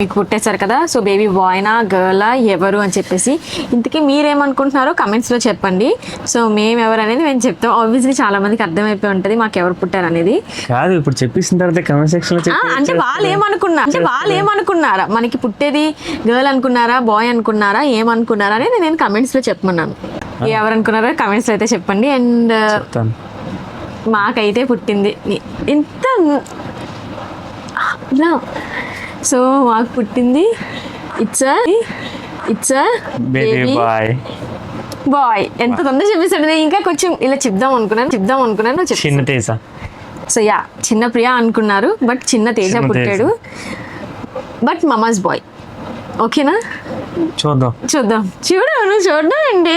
మీకు పుట్టేశారు కదా, so baby బాయ్నా గర్లా ఎవరు అని చెప్పేసి ఇంతకీ మీరేమనుకుంటున్నారో కమెంట్స్లో చెప్పండి. సో మేము ఎవరు అనేది మేము చెప్తాం. ఆబ్వియస్లీ చాలా మందికి అర్థమైపోయి ఉంటుంది మాకు ఎవరు పుట్టారు అనేది. కాదు ఇప్పుడు చెప్పేసిన తర్వాత కమెంట్ సెక్షన్ లో అంటే వాళ్ళు ఏమనుకున్నారా, మనకి పుట్టేది గర్ల్ అనుకున్నారా బాయ్ అనుకున్నారా ఏమనుకున్నారా అనేది నేను కమెంట్స్లో చెప్పమన్నాను. ఎవరు అనుకున్నారో కమెంట్స్లో అయితే చెప్పండి. అండ్ మాకైతే పుట్టింది ఇంత ఇలా, సో మాకు పుట్టింది ఇట్స్ బేబీ బాయ్. ఎంత తొందర చెప్పేసాడు. నేను ఇంకా కొంచెం ఇలా చెప్దాం అనుకున్నాను చిన్న తేజ. సో యా చిన్న ప్రియా అనుకున్నారు, బట్ చిన్న తేజ పుట్టాడు. But mama's boy. ఓకేనా, చూద్దాం చూడడం అండి.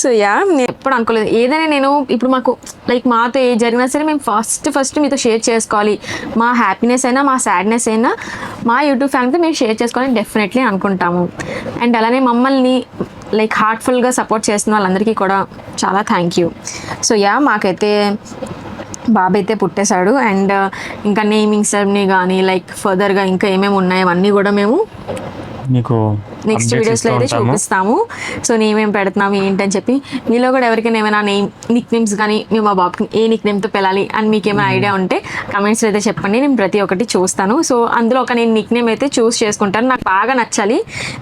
సో యా నేను ఎప్పుడు అనుకోలేదు ఏదైనా నేను ఇప్పుడు మాకు లైక్ మాతో ఏ జరిగినా సరే మేము ఫస్ట్ మీతో షేర్ చేసుకోవాలి. మా హ్యాపీనెస్ అయినా మా సాడ్నెస్ అయినా మా యూట్యూబ్ ఫ్యామిలీతో మేము షేర్ చేసుకోవాలని డెఫినెట్లీ అనుకుంటాము. అండ్ అలానే మమ్మల్ని లైక్ హార్ట్ఫుల్గా సపోర్ట్ చేస్తున్న వాళ్ళందరికీ కూడా చాలా థ్యాంక్ యూ. సో యా మాకైతే బాబు అయితే పుట్టేశాడు. అండ్ ఇంకా నేమింగ్ సెరమనీ కానీ లైక్ ఫర్దర్గా ఇంకా ఏమేమి ఉన్నాయో అన్నీ కూడా మేము మీకు నెక్స్ట్ వీడియోస్లో అయితే చూపిస్తాము. సో నేమేం పెడుతున్నాము ఏంటని చెప్పి మీలో కూడా ఎవరికైనా ఏమైనా నిక్ నేమ్స్ కానీ మేము మా బాబుకి ఏ నిక్ నేమ్తో పెళ్ళాలి అని మీకు ఏమైనా ఐడియా ఉంటే కమెంట్స్లో అయితే చెప్పండి. నేను ప్రతి ఒక్కటి చూస్తాను. సో అందులో ఒక నేను నిక్ నేమ్ అయితే చూస్ చేసుకుంటాను, నాకు బాగా నచ్చాలి.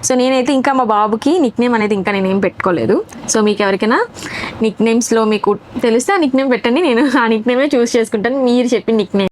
సో నేనైతే ఇంకా మా బాబుకి నిక్ నేమ్ అనేది ఇంకా నేనేం పెట్టుకోలేదు. సో మీకు ఎవరికైనా నిక్ నేమ్స్లో మీకు తెలిస్తే ఆ నిక్ నేమ్ పెట్టండి, నేను ఆ నిక్ నేమే చూస్ చేసుకుంటాను. మీరు చెప్పిన నిక్ నేమ్